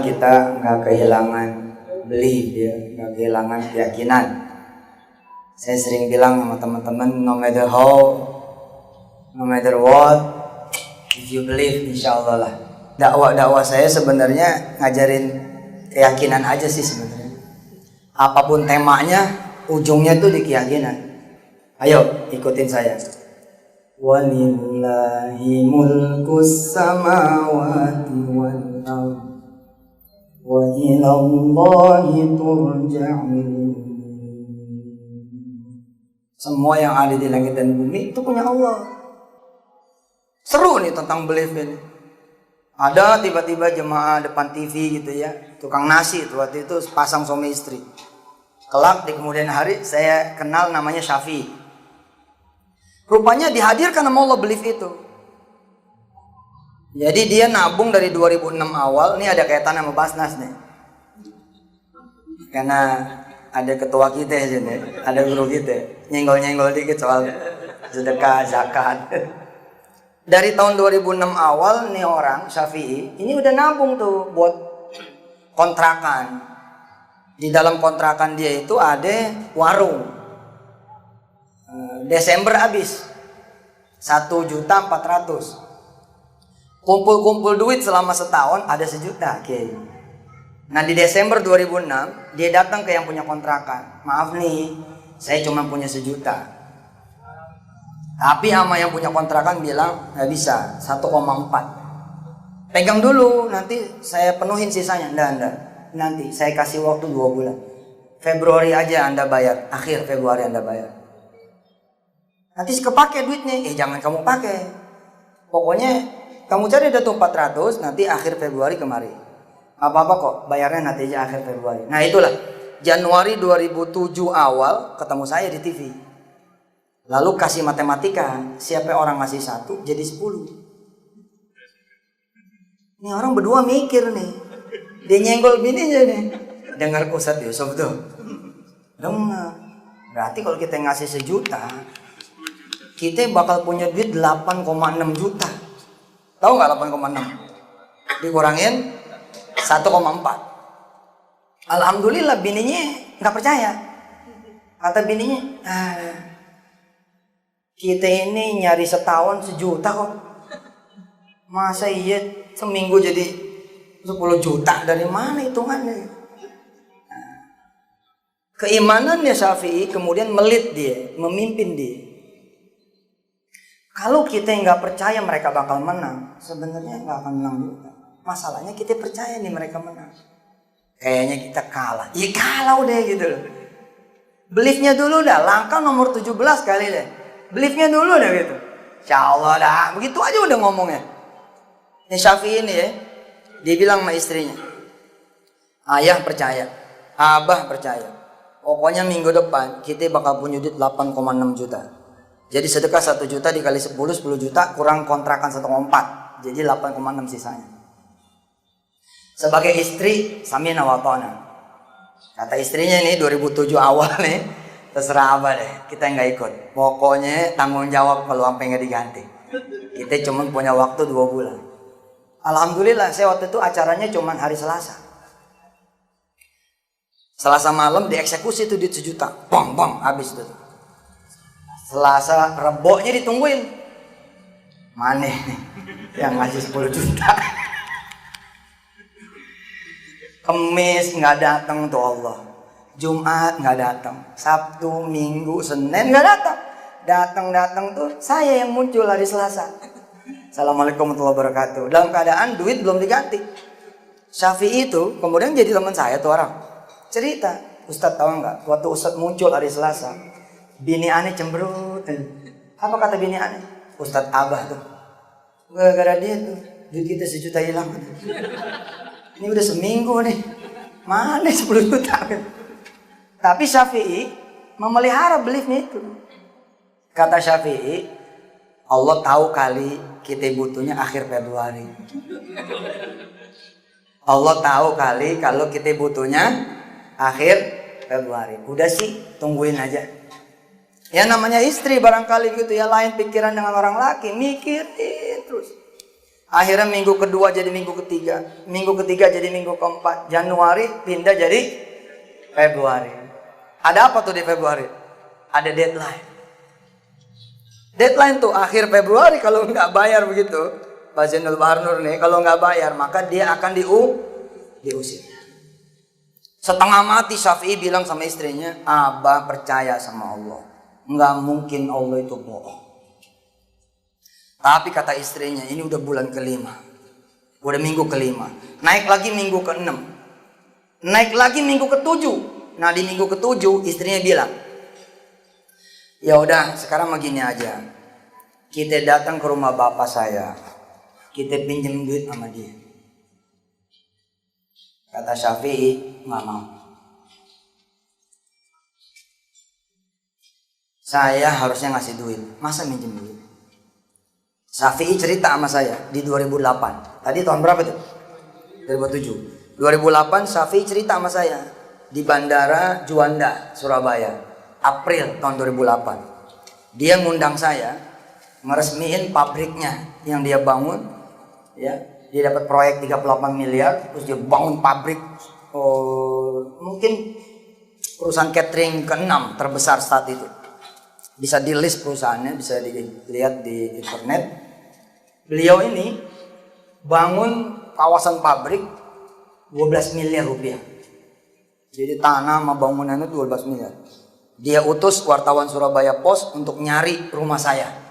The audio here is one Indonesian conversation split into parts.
kita nggak kehilangan belief ya, nggak kehilangan keyakinan. Saya sering bilang sama teman-teman, no matter how, no matter what, if you believe, insya Allah lah. Dakwah saya sebenarnya ngajarin keyakinan aja sih sebenarnya. Apapun temanya, ujungnya tuh di keyakinan. Ayo ikutin saya. Walillahi mulkus samawati wal ardh wa ilallahi turja'un. Semua yang ada di langit dan bumi itu punya Allah. Seru nih tentang belief ini. Ada tiba-tiba jemaah depan TV gitu ya, tukang nasi itu waktu itu pasang suami istri. Kelak di kemudian hari saya kenal namanya Syafi'i. Rupanya dihadirkan sama Allah belief itu. Jadi dia nabung dari 2006 awal. Ini ada kaitan sama Basnas nih. Karena ada ketua kita ya sini, ada guru kita. Nyenggol-nyenggol dikit soal sedekah, zakat. Dari tahun 2006 awal nih orang Syafi'i ini udah nabung tuh buat kontrakan. Di dalam kontrakan dia itu ada warung. Desember habis 1.400.000. Kumpul-kumpul duit selama setahun ada 1 juta. Okay. Nah di Desember 2006 dia datang ke yang punya kontrakan. Maaf nih, saya cuma punya 1 juta. Tapi sama yang punya kontrakan bilang nggak bisa, 1,4. Pegang dulu, nanti saya penuhin sisanya. Enggak. Nanti saya kasih waktu 2 bulan. Februari aja Anda bayar, akhir Februari Anda bayar. Nanti kepake duitnya, jangan kamu pakai. Pokoknya kamu cari ada tuh 400, nanti akhir Februari kemari. Apa-apa kok, bayarnya nanti aja akhir Februari. Nah itulah, Januari 2007 awal ketemu saya di TV. Lalu kasih matematika, siapa orang ngasih 1 jadi 10. Ini orang berdua mikir nih. Dia nyenggol bininya nih. Dengar Ustadz Yusuf tuh. Dengar. Berarti kalau kita ngasih 1 juta, kita bakal punya duit 8,6 juta. Tahu nggak 8,6? Dikurangin 1,4. Alhamdulillah bininya nggak percaya. Kata bininya, kita ini nyari setahun 1 juta kok. Masa iya seminggu jadi 10 juta, dari mana hitungannya? Keimanannya Syafi'i kemudian melit dia, memimpin dia. Kalau kita nggak percaya mereka bakal menang, sebenarnya nggak akan menang juga. Masalahnya kita percaya nih mereka menang. Kayaknya kita kalah. Ya kalah udah gitu loh. Beliefnya dulu dah, langkah nomor 17 kali deh. Beliefnya dulu dah gitu. Insya Allah dah, begitu aja udah ngomongnya. Ini Syafi'i ini ya, dia bilang sama istrinya, ayah percaya, abah percaya. Pokoknya minggu depan kita bakal punya duit 8,6 juta. Jadi sedekah 1 juta dikali 10 juta kurang kontrakan 1,4. Jadi 8,6 sisanya. Sebagai istri samina wa ta'na. Kata istrinya ini 2007 awal nih, terserah abah deh, kita nggak ikut. Pokoknya tanggung jawab kalau sampai nggak diganti. Kita cuma punya waktu 2 bulan. Alhamdulillah saya waktu itu acaranya cuma hari Selasa. Selasa malam dieksekusi tuh duit 1 juta. Bang habis tuh. Selasa Reboknya ditungguin. Mana nih yang ngasih 10 juta. Kemis nggak datang tuh Allah. Jumat nggak datang. Sabtu, Minggu, Senin nggak datang. Datang tuh saya yang muncul hari Selasa. Assalamualaikum warahmatullahi wabarakatuh. Dalam keadaan duit belum diganti. Syafi'i itu kemudian jadi teman saya tuh orang. Cerita, Ustadz tahu nggak? Waktu Ustadz muncul hari Selasa, bini aneh cemberut. Apa kata bini aneh? Ustadz Abah tuh. Gara-gara dia tuh duit kita 1 juta hilang. Ini udah seminggu nih. Mana 10 juta? Tapi Syafi'i memelihara beliefnya itu. Kata Syafi'i, Allah tahu kali kita butuhnya akhir Februari. Allah tahu kali kalau kita butuhnya akhir Februari. Udah sih, tungguin aja. Ya namanya istri barangkali gitu ya, lain pikiran dengan orang laki, mikirin terus. Akhirnya minggu kedua jadi minggu ketiga. Minggu ketiga jadi minggu keempat. Januari pindah jadi Februari. Ada apa tuh di Februari? Ada deadline. Deadline tuh akhir Februari kalau nggak bayar begitu. Pak Zainul Bahar Nur nih, kalau nggak bayar maka dia akan diusir. Setengah mati Syafi'i bilang sama istrinya, Abah percaya sama Allah. Nggak mungkin Allah itu bohong. Tapi kata istrinya, ini udah bulan kelima. Udah minggu kelima. Naik lagi minggu ke-6. Naik lagi minggu ke-7. Nah di minggu ke-7 istrinya bilang, ya udah sekarang begini aja. Kita datang ke rumah bapak saya. Kita pinjam duit sama dia. Kata Syafi'i, nggak mau. Saya harusnya ngasih duit. Masa minjem duit? Syafi'i cerita sama saya di 2008. Tadi tahun berapa tuh? 2007. 2008 Syafi'i cerita sama saya di Bandara Juanda, Surabaya. April tahun 2008. Dia ngundang saya meresmiin pabriknya yang dia bangun. Ya, dia dapat proyek 38 miliar, terus dia bangun pabrik. Mungkin perusahaan catering ke-6 terbesar saat itu. Bisa di list perusahaannya, bisa dilihat di internet. Beliau ini bangun kawasan pabrik 12 miliar rupiah. Jadi tanah sama bangunannya 12 miliar. Dia utus wartawan Surabaya Post untuk nyari rumah saya.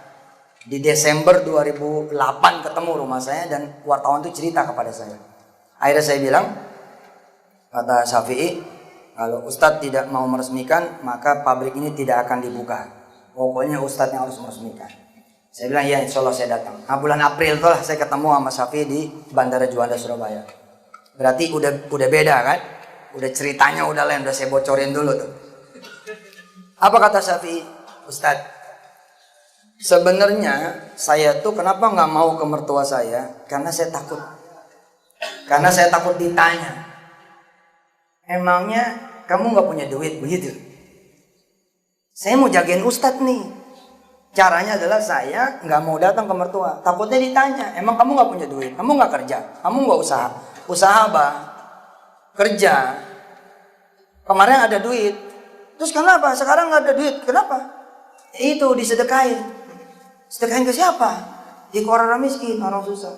Di Desember 2008 ketemu rumah saya dan wartawan itu cerita kepada saya. Akhirnya saya bilang, kata Syafi'i, kalau Ustadz tidak mau meresmikan maka pabrik ini tidak akan dibuka. Pokoknya Ustadz yang harus meresmikan. Saya bilang ya insya Allah saya datang. Nah bulan April tuh lah saya ketemu sama Syafi'i di Bandara Juanda Surabaya. Berarti udah beda kan? Udah ceritanya udah lain, udah saya bocorin dulu tuh. Apa kata Syafi'i? Ustadz, sebenarnya saya tuh kenapa nggak mau ke mertua saya? Karena saya takut. Karena saya takut ditanya. Emangnya kamu nggak punya duit begitu? Saya mau jagain Ustadz nih. Caranya adalah saya nggak mau datang ke mertua. Takutnya ditanya, emang kamu nggak punya duit? Kamu nggak kerja? Kamu nggak usaha? Usaha apa? Kerja. Kemarin ada duit. Terus kenapa? Sekarang nggak ada duit. Kenapa? Itu disedekahin. Sedekahin ke siapa? Di orang miskin, orang susah.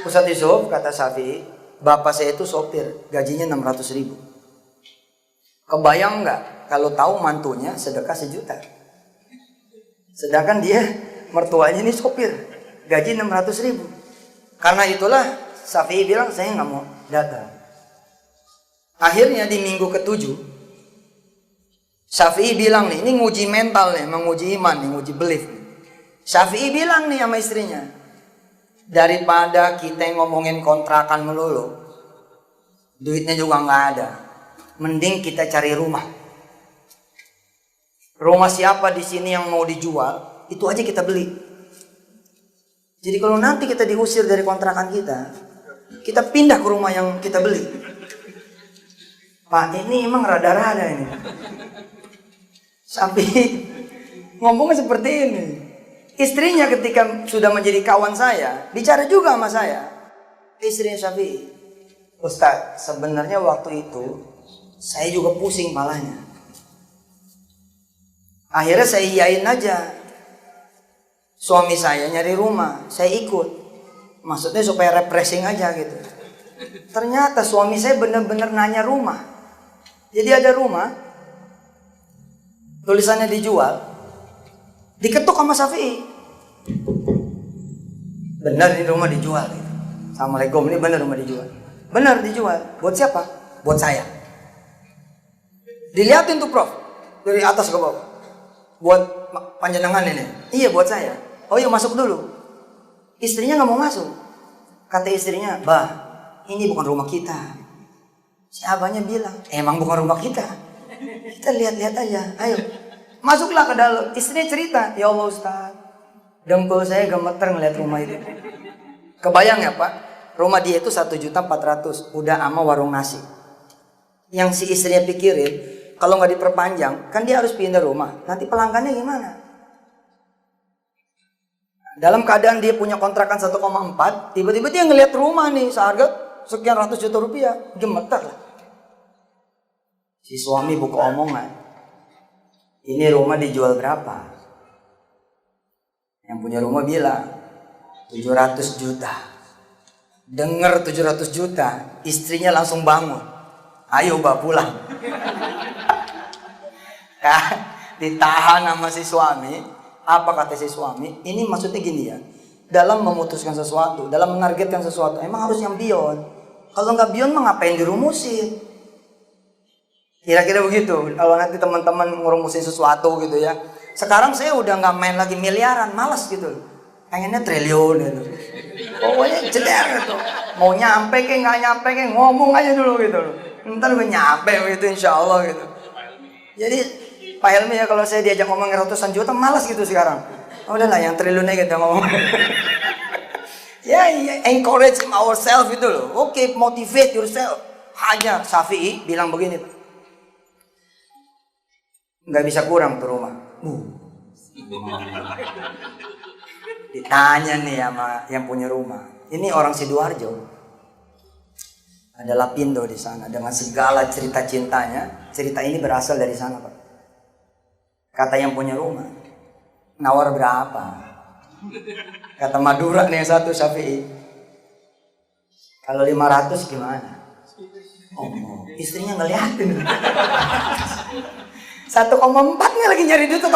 Ustadz Yusuf, kata Syafi'i, bapak saya itu sopir, gajinya 600.000. Kebayang nggak kalau tahu mantunya sedekah 1 juta? Sedangkan dia mertuanya ini sopir, gaji 600.000. Karena itulah Syafi'i bilang saya nggak mau datang. Akhirnya di minggu ke-7 Syafi'i bilang nih, ini nguji mental nih, menguji iman nih, nguji belief nih. Syafi'i bilang nih sama istrinya, daripada kita ngomongin kontrakan melulu, duitnya juga nggak ada, mending kita cari rumah. Rumah siapa di sini yang mau dijual, itu aja kita beli. Jadi kalau nanti kita diusir dari kontrakan kita pindah ke rumah yang kita beli. Pak, ini emang rada-rada ini. Sampai ngomongnya seperti ini. Istrinya ketika sudah menjadi kawan saya, bicara juga sama saya. Istrinya Syafi'i, Ustadz, sebenarnya waktu itu saya juga pusing malahnya. Akhirnya saya iyain aja. Suami saya nyari rumah, saya ikut. Maksudnya supaya refreshing aja gitu. Ternyata suami saya benar-benar nanya rumah. Jadi ada rumah, tulisannya dijual, diketuk sama Syafi'i. Benar ini rumah dijual gitu. Assalamualaikum, ini benar rumah dijual. Benar dijual. Buat siapa? Buat saya. Dilihatin tuh Prof, dari atas ke bawah. Buat panjenengan ini? Iya buat saya. Oh iya masuk dulu. Istrinya nggak mau masuk. Kata istrinya, bah, ini bukan rumah kita. Si abahnya bilang, emang bukan rumah kita. Kita lihat-lihat aja, ayo. Masuklah ke dalam. Istrinya cerita, ya Allah Ustaz, dengkul saya gemeter ngeliat rumah itu. Kebayang ya Pak, rumah dia itu 1.400.000, udah ama warung nasi. Yang si istrinya pikirin, kalau nggak diperpanjang, kan dia harus pindah rumah. Nanti pelanggannya gimana? Dalam keadaan dia punya kontrakan 1,4, tiba-tiba dia ngelihat rumah nih seharga sekian ratus juta rupiah, gemetar lah. Si suami buka omongan, ini rumah dijual berapa? Yang punya rumah bilang 700 juta. Dengar 700 juta, istrinya langsung bangun. Ayo mbak pulang. Ditahan sama si suami. Apa kata si suami? Ini maksudnya gini ya. Dalam memutuskan sesuatu, dalam menargetkan sesuatu, emang harus yang beyond. Kalau nggak beyond mah ngapain dirumusin? Kira-kira begitu. Kalau nanti teman-teman ngurumusin sesuatu gitu ya. Sekarang saya udah nggak main lagi miliaran, malas gitu. Pengennya triliun gitu. Pokoknya jeder gitu. Mau nyampe ke nggak nyampe ke ngomong aja dulu gitu. Ntar gue nyampe gitu insya Allah gitu. Jadi Pak Helmi ya kalau saya diajak ngomong ratusan juta malas gitu sekarang. Oh, udahlah yang triliun aja kita ngomong. Ya, encourage ourselves itu loh. Oke, motivate yourself. Hanya Syafi'i bilang begini, Pak. Nggak bisa kurang tuh rumah. Ditanya nih sama yang punya rumah. Ini orang Sidoarjo. Ada Lapindo di sana dengan segala cerita cintanya. Cerita ini berasal dari sana, Pak. Kata yang punya rumah, nawar berapa? Kata Madura nih yang satu Syafi'i. Kalau 500 gimana? Oh, istrinya ngeliatin. 1,4 nih lagi nyari duit 1,4.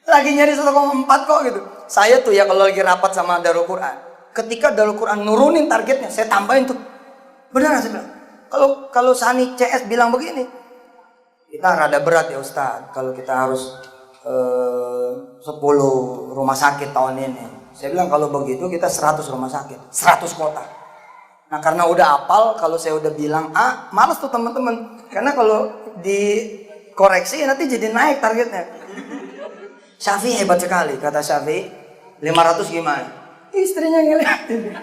Lagi nyari 1,4 kok gitu. Saya tuh ya kalau lagi rapat sama Darul Quran, ketika Darul Quran nurunin targetnya, saya tambahin tuh. Beneran saya bilang. Kalau Sani CS bilang begini, kita rada berat ya Ustaz kalau kita harus 10 rumah sakit tahun ini. Saya bilang kalau begitu kita 100 rumah sakit, 100 kota. Nah karena udah apal, kalau saya udah bilang A, males tuh teman-teman. Karena kalau dikoreksi nanti jadi naik targetnya. Syafi'i hebat sekali, kata Syafi'i. 500 gimana? Istrinya ngeliatin.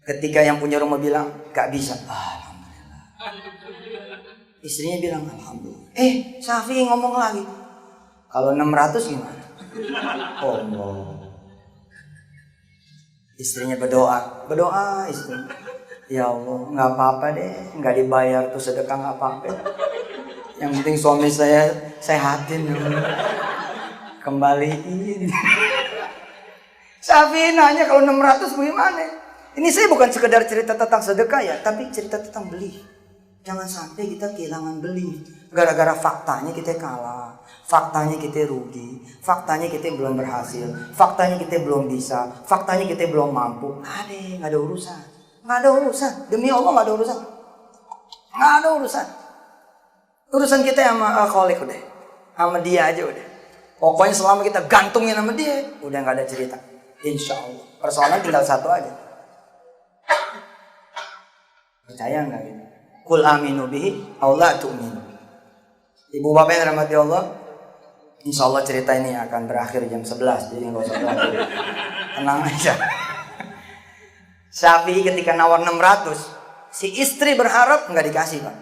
Ketika yang punya rumah bilang gak bisa, istrinya bilang alhamdulillah. Syafi'i ngomong lagi. Kalau 600 gimana? Oh no. Istrinya berdoa istrinya. Ya Allah, nggak apa-apa deh, nggak dibayar tuh sedekah nggak apa-apa. Yang penting suami saya sehatin, kembaliin. Syafi'i nanya kalau 600 gimana? Ini saya bukan sekedar cerita tentang sedekah ya, tapi cerita tentang beli. Jangan sampai kita kehilangan beli. Gara-gara faktanya kita kalah. Faktanya kita rugi. Faktanya kita belum berhasil. Faktanya kita belum bisa. Faktanya kita belum mampu. Nggak ada urusan. Nggak ada urusan. Demi Allah nggak ada urusan. Nggak ada urusan. Urusan kita sama Kholik udah. Sama dia aja udah. Pokoknya selama kita gantungin sama dia, udah nggak ada cerita. Insya Allah. Persoalan tinggal satu aja. Percaya nggak gitu? Kul aminu bihi, Allah tu'minu. Ibu bapak yang dirahmati Allah, insya Allah cerita ini akan berakhir jam 11, jadi nggak usah khawatir. Tenang aja. Syafi'i ketika nawar 600, si istri berharap nggak dikasih Pak.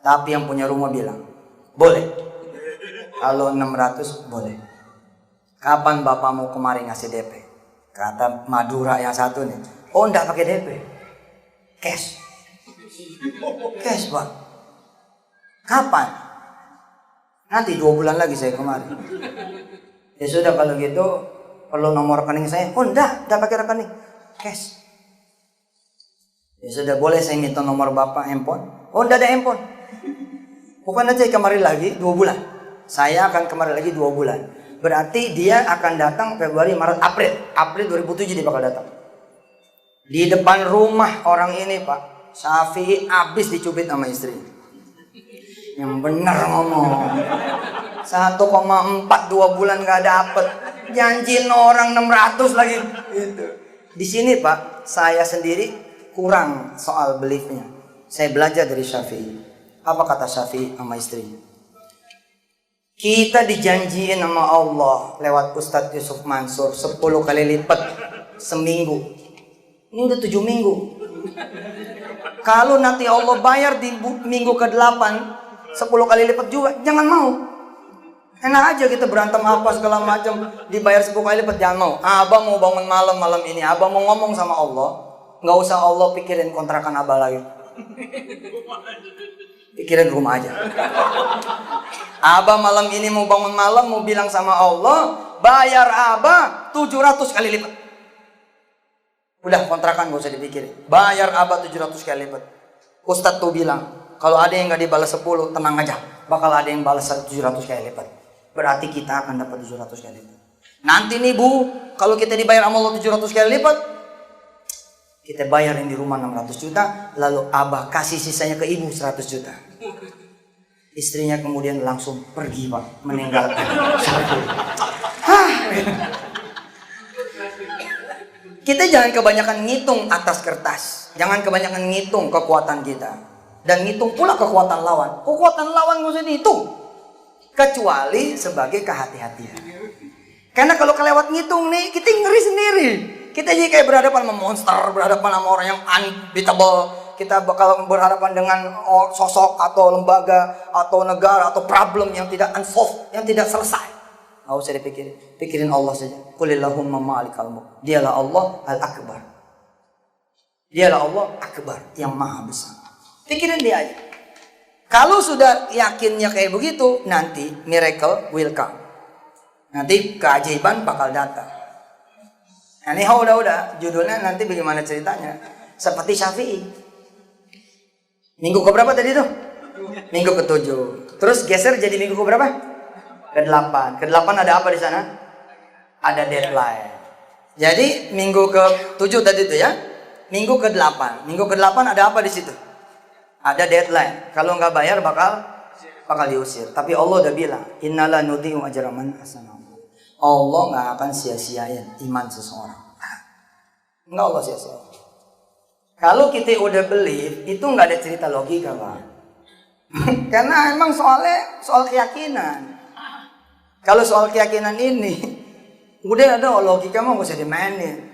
Tapi yang punya rumah bilang, boleh. Kalau 600 boleh. Kapan bapak mau kemarin ngasih DP? Kata Madura yang satu nih, oh enggak pakai DP, cash. Cash Pak. Kapan? Nanti 2 bulan lagi saya kemarin. Ya sudah kalau gitu perlu nomor rekening saya. Oh enggak pakai rekening, cash. Ya sudah boleh saya minta nomor bapak handphone. Oh enggak ada handphone. Bukan aja kemarin lagi 2 bulan. Saya akan kemarin lagi 2 bulan. Berarti dia akan datang Februari, Maret, April 2007 dia bakal datang. Di depan rumah orang ini Pak, Syafi'i habis dicubit sama istri. Yang benar ngomong. 1,4 2 bulan gak dapet. Janjiin orang 600 lagi. Gitu. Di sini Pak, saya sendiri kurang soal beliefnya. Saya belajar dari Syafi'i. Apa kata Syafi'i sama istrinya? Kita dijanjiin sama Allah lewat Ustadz Yusuf Mansur 10 kali lipat seminggu. Ini udah 7 minggu. Kalau nanti Allah bayar di minggu ke-8 10 kali lipat juga, jangan mau. Enak aja kita berantem apa segala macam, dibayar 10 kali lipat, jangan mau. Abah mau bangun malam ini, abah mau ngomong sama Allah, nggak usah Allah pikirin kontrakan abah lagi. Pikirin rumah aja. Abah malam ini mau bangun malam, mau bilang sama Allah, bayar abah 700 kali lipat. Udah, kontrakan gak usah dipikirin. Bayar abah 700 kali lipat. Ustadz tuh bilang, kalau ada yang gak dibalas 10, tenang aja, bakal ada yang balas 700 kali lipat. Berarti kita akan dapat 700 kali lipat. Nanti nih Bu, kalau kita dibayar sama Allah 700 kali lipat, kita bayarin di rumah 600 juta, lalu abah kasih sisanya ke ibu 100 juta. Istrinya kemudian langsung pergi Pak, meninggalkan. Kita jangan kebanyakan ngitung atas kertas, jangan kebanyakan ngitung kekuatan kita, dan ngitung pula kekuatan lawan. Kekuatan lawan gak usah dihitung, kecuali sebagai kehati-hatian. Karena kalau kelewat ngitung nih, kita ngeri sendiri. Kita jadi kayak berhadapan sama monster, berhadapan sama orang yang unbeatable. Kita bakal berhadapan dengan sosok atau lembaga atau negara atau problem yang tidak unsolved, yang tidak selesai. Nggak usah dipikirin, pikirin Allah saja. Qulillahumma malikal mulk. Dialah Allah al-akbar. Dialah Allah akbar, yang maha besar. Pikirin dia aja. Kalau sudah yakinnya kayak begitu, nanti miracle will come. Nanti keajaiban bakal datang. Nah, ini udah judulnya nanti bagaimana ceritanya. Seperti Syafi'i. Minggu keberapa tadi tuh? Minggu ke-7. Terus geser jadi minggu keberapa? Ke-8. Ke-8 ada apa di sana? Ada deadline. Jadi minggu ke-7 tadi tuh ya. Minggu ke-8. Minggu ke-8 ada apa di situ? Ada deadline. Kalau nggak bayar bakal diusir. Tapi Allah udah bilang, innala nudhi'u ajra man ahsana. Allah nggak akan sia-siain iman seseorang. Nggak Allah sia-siain. Kalau kita udah believe, itu nggak ada cerita logika Pak. Karena emang soal keyakinan. Kalau soal keyakinan ini, udah ada logika mah nggak usah dimainin.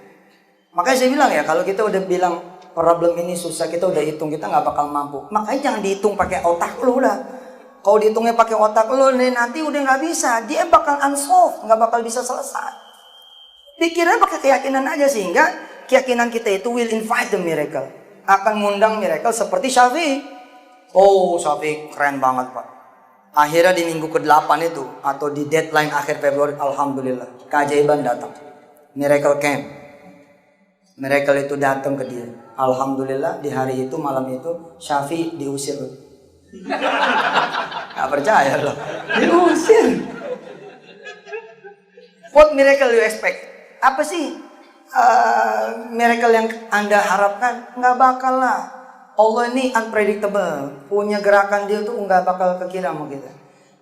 Makanya saya bilang ya, kalau kita udah bilang problem ini susah, kita udah hitung, kita nggak bakal mampu. Makanya jangan dihitung pakai otak lu udah. Kalau dihitungnya pakai otak lu nih, nanti udah nggak bisa. Dia bakal unsolved, nggak bakal bisa selesai. Pikirnya pakai keyakinan aja, sehingga keyakinan kita itu will invite the miracle. Akan ngundang miracle seperti Syafi'i. Oh, Syafi'i keren banget Pak. Akhirnya di minggu ke-8 itu, atau di deadline akhir Februari, alhamdulillah, keajaiban datang. Miracle came. Miracle itu datang ke dia. Alhamdulillah, di hari itu, malam itu, Syafi'i diusir. Gak percaya loh. Diusir. What miracle you expect? Apa sih miracle yang Anda harapkan? Nggak bakal lah. Allah ini unpredictable. Punya gerakan dia tuh nggak bakal kekira sama kita.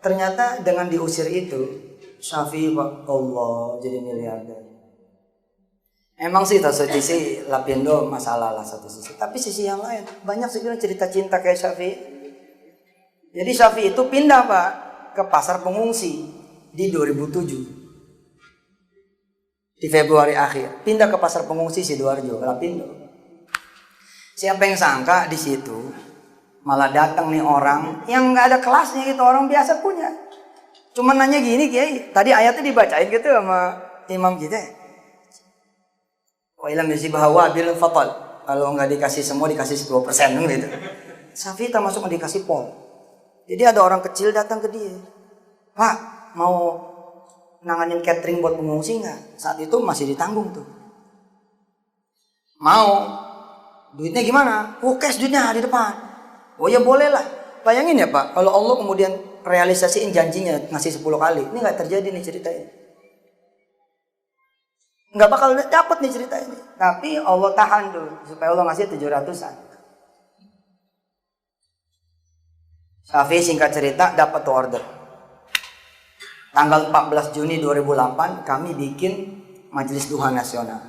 Ternyata dengan diusir itu, Syafi'i Allah jadi miliarder. Emang sih satu sisi Lapindo masalah lah satu sisi. Tapi sisi yang lain, banyak sebenarnya cerita cinta kayak Syafi'i. Jadi Syafi'i itu pindah Pak ke pasar pengungsi di 2007. Di Februari akhir, pindah ke pasar pengungsi Sidoarjo, Lapindo. Siapa yang sangka di situ malah datang nih orang yang nggak ada kelasnya gitu, orang biasa punya. Cuma nanya gini, Kiai, tadi ayatnya dibacain gitu sama imam kita. Wa ilam yusibha wabil fatal. Kalau nggak dikasih semua dikasih 10% gitu. Syafi'i termasuk yang dikasih pol. Jadi ada orang kecil datang ke dia, Pak, mau nanganin catering buat pengungsi nggak? Saat itu masih ditanggung tuh. Mau. Duitnya gimana? Oh, cash duitnya di depan. Oh ya boleh lah. Bayangin ya Pak, kalau Allah kemudian realisasiin janjinya ngasih 10 kali. Ini nggak terjadi nih cerita ini. Nggak bakal dapat nih cerita ini. Tapi Allah tahan dulu supaya Allah ngasih 700-an. Syafi'i singkat cerita dapat tuh order. Tanggal 14 Juni 2008 kami bikin Majelis Duha Nasional.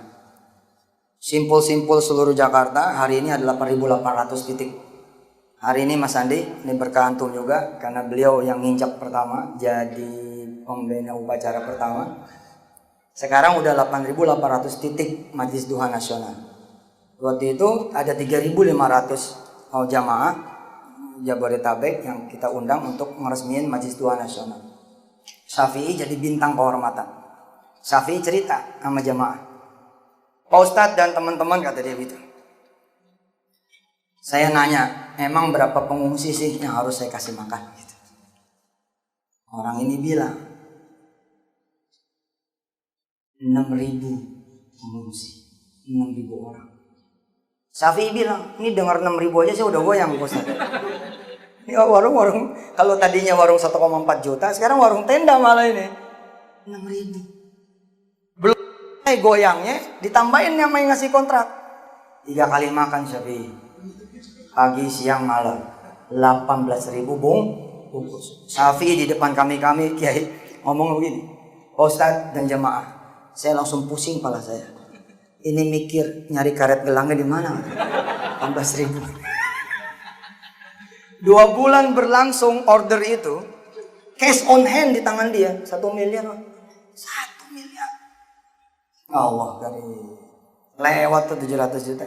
Simpul-simpul seluruh Jakarta, hari ini ada 8.800 titik. Hari ini Mas Andi, ini berkah antum juga, karena beliau yang nginjak pertama, jadi pembina upacara pertama. Sekarang udah 8.800 titik Majelis Duha Nasional. Waktu itu ada 3.500 jamaah Jabodetabek yang kita undang untuk meresmikan Majelis Duha Nasional. Syafi'i jadi bintang kehormatan. Syafi'i cerita sama jamaah, Pak Ustadz dan teman-teman, kata dia gitu, saya nanya, emang berapa pengungsi sih yang harus saya kasih makan? Gitu. Orang ini bilang 6.000 pengungsi, 6.000 orang. Syafi'i bilang, ini dengar 6.000 aja saya udah goyang, Pak Ustadz. Ini warung-warung, kalau tadinya warung 1,4 juta, sekarang warung tenda malah ini 6.000. Belum goyangnya, ditambahin sama yang ngasih kontrak. 3 kali makan Syafi'i, pagi, siang, malam, 18.000 bungkus. Syafi'i di depan kami kiai ngomong begini, Ustadz dan jamaah, saya langsung pusing kepala saya. Ini mikir nyari karet gelangnya di mana? 18.000. 2 bulan berlangsung order itu, cash on hand di tangan dia 1 miliar. 1 miliar. Allah, dari lewat tuh 700 juta.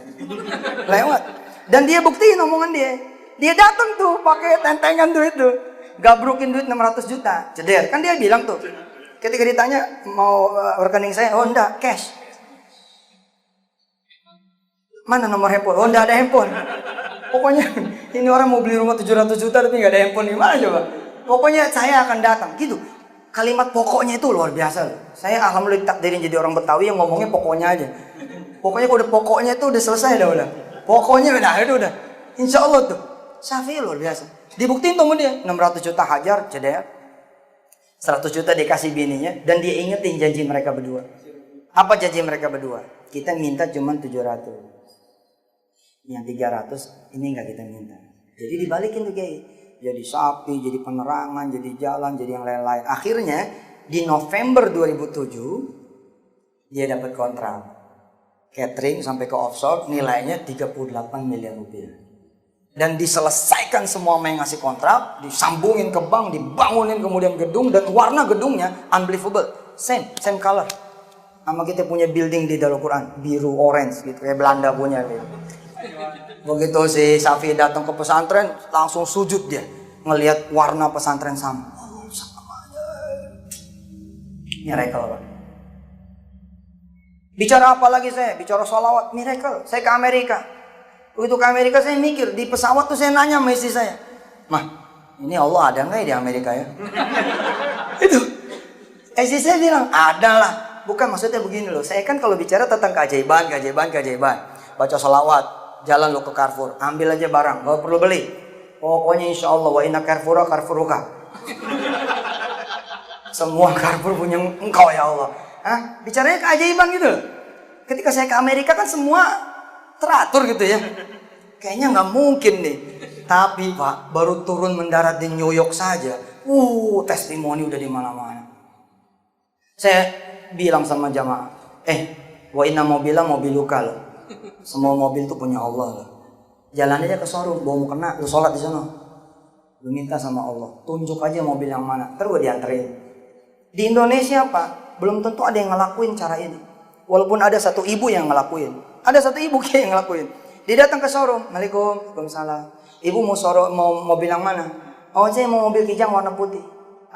Lewat. Dan dia buktiin omongan dia. Dia datang tuh pakai tentengan duit tuh. Gabrukin duit 600 juta. Ceder. Kan dia bilang tuh, ketika ditanya mau rekening saya, oh enggak, cash. Mana nomor handphone? Oh enggak ada handphone. Pokoknya ini orang mau beli rumah 700 juta tapi nggak ada handphone, gimana coba? Pokoknya saya akan datang, gitu. Kalimat pokoknya itu luar biasa. Saya alhamdulillah takdirin jadi orang Betawi yang ngomongnya pokoknya aja. Pokoknya udah pokoknya itu udah selesai dah udah. Pokoknya itu udah. Insya Allah tuh. Syafi'i luar biasa. Dibuktiin tuh dia 600 juta hajar, ceder. 100 juta dikasih bininya dan dia ingetin janji mereka berdua. Apa janji mereka berdua? Kita minta cuma 700. Yang 300 ini nggak kita minta. Jadi dibalikin tuh Kiai. Jadi sapi, jadi penerangan, jadi jalan, jadi yang lain-lain. Akhirnya di November 2007 dia dapat kontrak catering sampai ke offshore, nilainya 38 miliar rupiah. Dan diselesaikan semua yang ngasih kontrak, disambungin ke bank, dibangunin kemudian gedung, dan warna gedungnya unbelievable, same color. Sama kita punya building di Darul Quran, biru orange gitu, kayak Belanda punya gitu. Begitu si Syafi'i datang ke pesantren, langsung sujud dia ngelihat warna pesantren sama. Oh, sama aja. Miracle, Pak. Bicara apa lagi saya? Bicara sholawat, miracle. Saya ke Amerika. Begitu ke Amerika saya mikir, di pesawat tuh saya nanya sama istri saya, Mah, ini Allah ada nggak ya di Amerika ya? Itu. Istri saya bilang, ada lah. Bukan, maksudnya begini loh. Saya kan kalau bicara tentang keajaiban. Baca sholawat, jalan lo ke Carrefour, ambil aja barang, gak perlu beli. Pokoknya insya Allah, wa inna Carrefouruka. Semua Carrefour punya engkau ya Allah. Hah? Bicaranya keajaiban gitu. Ketika saya ke Amerika kan semua teratur gitu ya. Kayaknya nggak mungkin nih. Tapi Pak, baru turun mendarat di New York saja, testimoni udah di mana-mana. Saya bilang sama jamaah, wa inna mobiluka loh. Semua mobil tuh punya Allah loh. Jalan aja ke showroom, bawa mau kena, lu sholat di sana. Lu minta sama Allah, tunjuk aja mobil yang mana, terus gue dianterin. Di Indonesia Pak, belum tentu ada yang ngelakuin cara ini. Walaupun ada satu ibu yang ngelakuin, ada satu ibu yang ngelakuin. Dia datang ke showroom, Waalaikumsalam. Ibu mau mobil yang mana? Oh, saya mau mobil Kijang warna putih.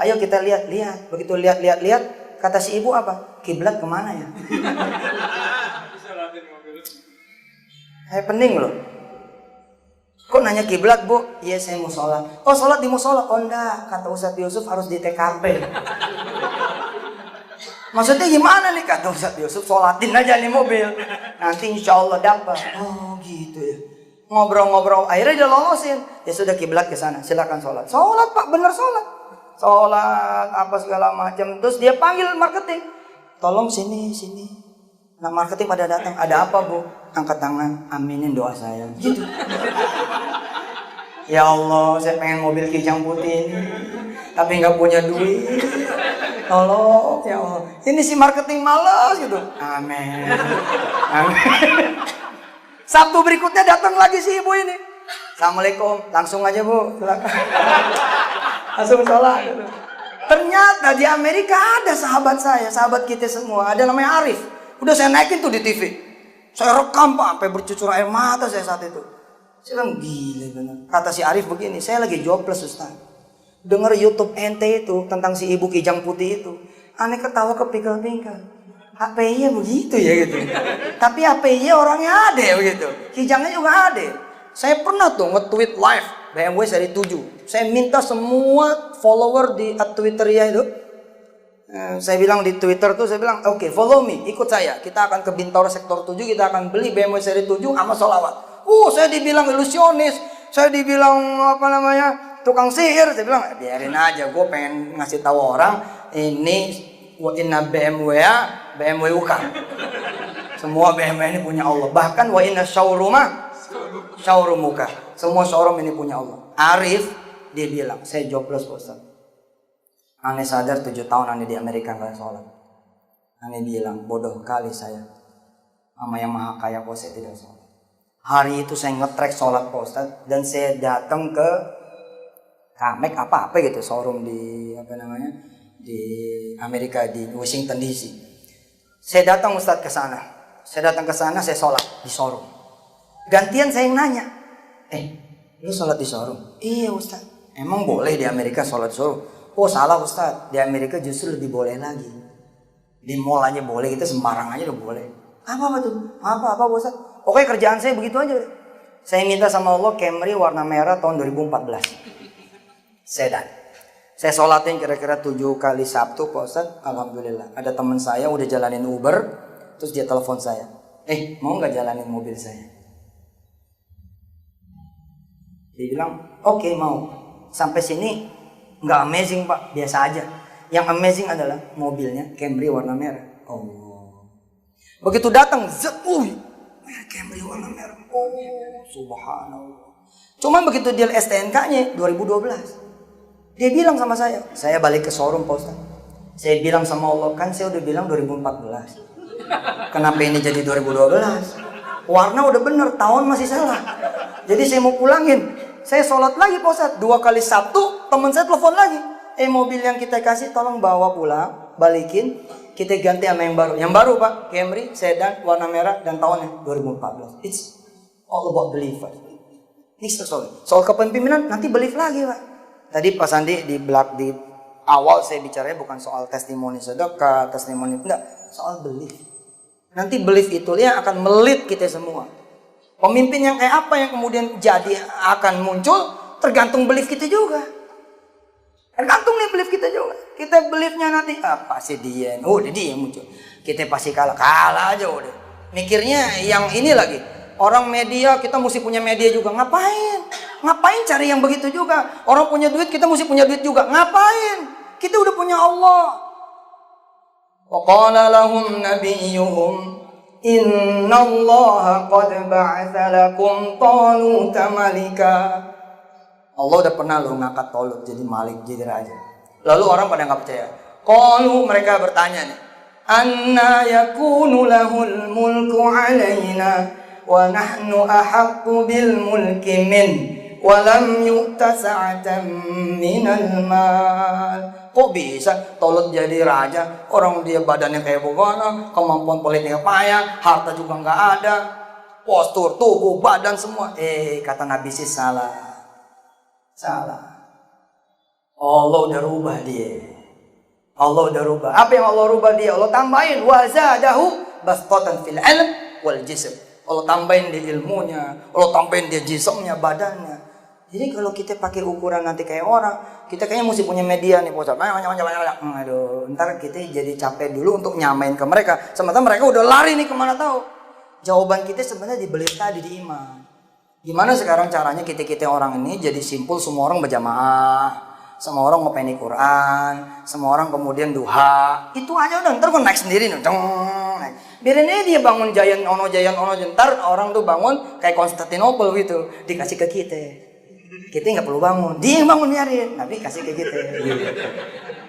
Ayo kita lihat. Begitu lihat, kata si ibu apa? Kiblat kemana ya? Pening loh. Kok nanya kiblat Bu? Iya saya mau sholat. Oh sholat di musola? Oh enggak, kata Ustadz Yusuf harus di TKP. Maksudnya gimana nih? Kata Ustadz Yusuf, sholatin aja nih mobil, nanti insya Allah dapat. Oh gitu ya. Ngobrol-ngobrol, akhirnya dia lolosin. Ya sudah, kiblat ke sana, silakan sholat. Sholat Pak, bener sholat. Sholat apa segala macam. Terus dia panggil marketing, tolong sini. Nah marketing pada datang, ada apa Bu? Angkat tangan, aminin doa saya. Gitu. Ya Allah, saya pengen mobil Kijang putih ini, tapi nggak punya duit. Tolong ya Allah. Ini si marketing malas gitu. Amin. Sabtu berikutnya datang lagi si ibu ini. Assalamualaikum, langsung aja Bu. Langsung sholat. Gitu. Ternyata di Amerika ada sahabat kita semua, ada namanya Arif. Udah saya naikin tuh di TV. Saya rekam Pak, sampai bercucur air mata saya saat itu. Saya bilang, gila bener. Kata si Arif begini, saya lagi jobless Ustaz. Dengar YouTube ente itu tentang si ibu kijang putih itu. Aneh ketawa kepingkal-pingkal. HPI begitu ya gitu. Tapi HPI orangnya ada ya begitu. Kijangnya juga ada. Saya pernah tuh nge-tweet live BMW seri 7. Saya minta semua follower di Twitter ya itu. Saya bilang di Twitter tuh, saya bilang, oke, follow me, ikut saya. Kita akan ke Bintaro sektor 7, kita akan beli BMW seri 7 sama sholawat. Saya dibilang ilusionis, saya dibilang tukang sihir. Saya bilang, biarin aja, gue pengen ngasih tahu orang, ini wa inna BMW UK. Semua BMW ini punya Allah. Bahkan wa inna showroom muka. Semua showroom ini punya Allah. Arif, dia bilang, saya jobless Ustaz. Aneh sadar 7 tahun aneh di Amerika gak sholat. Aneh bilang, bodoh kali saya. Sama yang maha kaya kok saya tidak sholat. Hari itu saya nge-track sholat Ustaz. Dan saya datang ke Kamek apa gitu. Showroom di di Amerika, di Washington DC. Saya datang Ustaz ke sana. Saya sholat di showroom. Gantian saya yang nanya. Lu sholat di showroom? Iya Ustaz. Emang boleh di Amerika sholat di showroom? Oh salah Ustaz, di Amerika justru lebih boleh lagi. Di mall aja boleh, kita sembarang aja udah boleh. Apa tuh? Apa Ustaz? Oke, kerjaan saya begitu aja. Saya minta sama Allah Camry warna merah tahun 2014. Sedan. Saya sholatin kira-kira 7 kali Sabtu Pak Ustaz. Alhamdulillah. Ada teman saya udah jalanin Uber. Terus dia telepon saya. Mau gak jalanin mobil saya? Dia bilang, oke, mau. Sampai sini nggak amazing Pak, biasa aja. Yang amazing adalah mobilnya Camry warna merah. Begitu datang, Camry warna merah. Subhanallah. Cuman begitu dia STNK-nya 2012, dia bilang sama saya balik ke showroom Pak Ustaz. Saya bilang sama Allah, kan saya udah bilang 2014. Kenapa ini jadi 2012? Warna udah bener, tahun masih salah. Jadi saya mau pulangin. Saya sholat lagi Pak Ustaz, 2 kali Sabtu, teman saya telepon lagi. Mobil yang kita kasih tolong bawa pulang, balikin, kita ganti sama yang baru. Yang baru Pak, Camry, sedan, warna merah, dan tahunnya 2014. It's all about belief Pak. Ini soal kepemimpinan, nanti belief lagi Pak. Tadi Pak Sandi di awal saya bicaranya bukan soal testimoni sedekah, testimoni, enggak, soal belief. Nanti belief itu yang akan melit kita semua. Pemimpin yang kayak apa yang kemudian jadi akan muncul tergantung belief kita juga. Tergantung nih belief kita juga. Kita beliefnya nanti pasti dia yang muncul. Kita pasti kalah aja udah. Mikirnya yang ini lagi. Orang media kita mesti punya media juga. Ngapain cari yang begitu juga? Orang punya duit kita mesti punya duit juga. Ngapain? Kita udah punya Allah. Wa qala lahum nabiyyuhum Inna Allah qad ba'atha lakum Taluta malika. Allah udah pernah ngangkat Talut jadi malik, jadi raja. Lalu orang pada nggak percaya. Qalu, mereka bertanya nih, anna yakunu lahul mulku alaina wa nahnu ahaqqu bil mulki min wa lam yu'ta sa'atan minal mal. Kok bisa Talut jadi raja? Orang dia badannya kayak bagaimana, kemampuan politiknya payah, harta juga nggak ada, postur, tubuh, badan semua. Kata Nabi sih salah. Allah udah rubah dia. Apa yang Allah rubah dia? Allah tambahin wazadahu bastatan fil ilm wal jism. Allah tambahin di ilmunya, Allah tambahin dia jismnya, badannya. Jadi kalau kita pakai ukuran nanti kayak orang, kita kayaknya mesti punya media nih, Pak. Aduh, ntar kita jadi capek dulu untuk nyamain ke mereka. Sementara mereka udah lari nih kemana tahu. Jawaban kita sebenarnya dibeli tadi di iman. Gimana sekarang caranya kita orang ini jadi simpul, semua orang berjamaah, semua orang ngopeni Quran, semua orang kemudian duha. Itu aja udah, ntar gue naik sendiri nih. Biarin aja dia bangun jayan ono, ntar orang tuh bangun kayak Konstantinopel gitu, dikasih ke kita. Kita nggak perlu bangun, dia yang bangun biarin, Nabi kasih ke kita.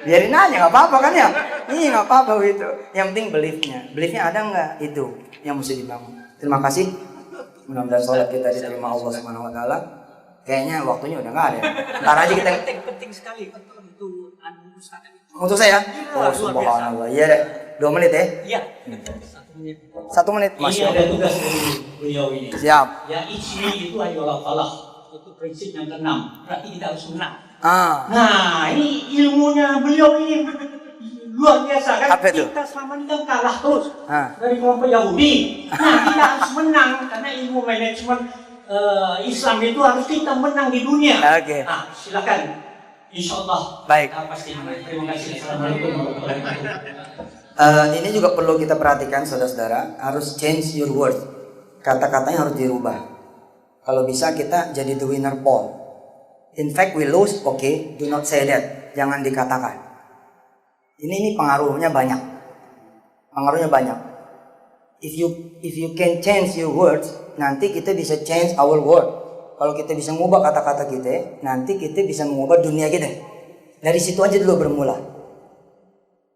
Biarin aja, nggak apa-apa kan ya? Iya nggak apa-apa gitu. Yang penting beliefnya ada nggak? Itu yang mesti dibangun. Terima kasih. Mudah-mudahan sholat kita diterima Allah Subhanahu Wa Taala. Kayaknya waktunya udah nggak ada. Ntar aja kita. Penting sekali untuk untuk saya. Oh subhanallah. Iya deh. 2 menit ya? Iya. 1 menit. Ini ada tugas dari beliau ini. Siap. Ya ijmi itu ayolah falah. Itu prinsip yang ke-6. Berarti kita harus menang. Ah, Nah, ini ilmunya beliau ini luar biasa kan. Apa itu? Kita selama ini kan kalah terus Ah. dari kelompok Yahudi. Nah, kita harus menang karena ilmu manajemen Islam itu harus kita menang di dunia. Oke. Nah, silakan. Insya Allah. Baik. Kita pasti menang. Terima kasih. Assalamualaikum warahmatullahi wabarakatuh. Ini juga perlu kita perhatikan, saudara-saudara, harus change your word. Kata-katanya harus dirubah. Kalau bisa kita jadi the winner Paul. In fact we lose, okay, do not say that. Jangan dikatakan. Ini pengaruhnya banyak. Pengaruhnya banyak. If you can change your words, nanti kita bisa change our world. Kalau kita bisa mengubah kata-kata kita, nanti kita bisa mengubah dunia kita. Dari situ aja dulu bermula.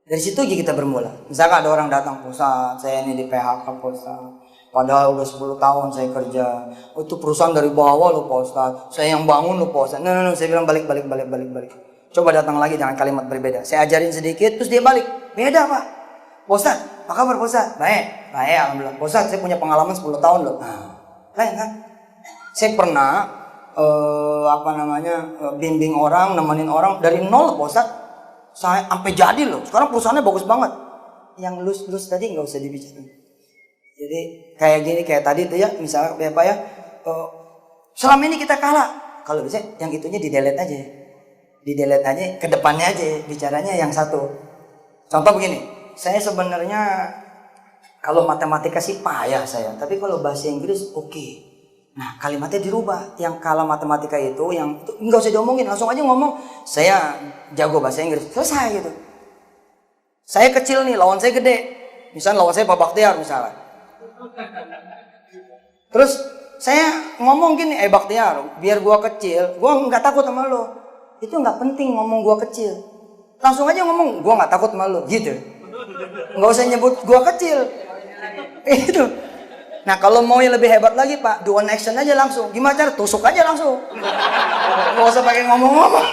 Dari situ aja kita bermula. Misalkan ada orang datang, Ustaz, saya ini di PHK, Ustaz. Padahal udah 10 tahun saya kerja. Oh, itu perusahaan dari bawah loh, Pak Ustaz. Saya yang bangun loh, Pak Ustaz. No. Saya bilang balik. Coba datang lagi dengan kalimat berbeda. Saya ajarin sedikit, terus dia balik. Beda, Pak. Pak Ustaz, apa kabar, Pak Ustaz? Baik, alhamdulillah. Pak Ustaz, saya punya pengalaman 10 tahun loh. Lain kan? Saya pernah bimbing orang, nemenin orang dari nol, Pak Ustaz. Saya sampai jadi loh. Sekarang perusahaannya bagus banget. Yang lulus tadi nggak usah dibicarain. Jadi kayak gini, kayak tadi tuh ya, misalnya apa ya, selama ini kita kalah. Kalau bisa yang itunya di-delete aja. Di-delete aja, ke depannya aja, bicaranya yang satu. Contoh begini, saya sebenarnya kalau matematika sih payah saya, tapi kalau bahasa Inggris oke. Nah, kalimatnya dirubah. Yang kalah matematika itu, yang itu nggak usah diomongin, langsung aja ngomong, saya jago bahasa Inggris, selesai gitu. Saya kecil nih, lawan saya gede. Misalnya lawan saya Pak Baktiar misalnya. Terus saya ngomong gini, Baktiar, biar gua kecil, gua nggak takut sama lo. Itu nggak penting ngomong gua kecil. Langsung aja ngomong, gua nggak takut sama lo, gitu. Nggak usah nyebut gua kecil. Itu. Nah kalau mau yang lebih hebat lagi Pak, do one action aja langsung. Gimana cara? Tusuk aja langsung. Nggak usah pakai ngomong-ngomong.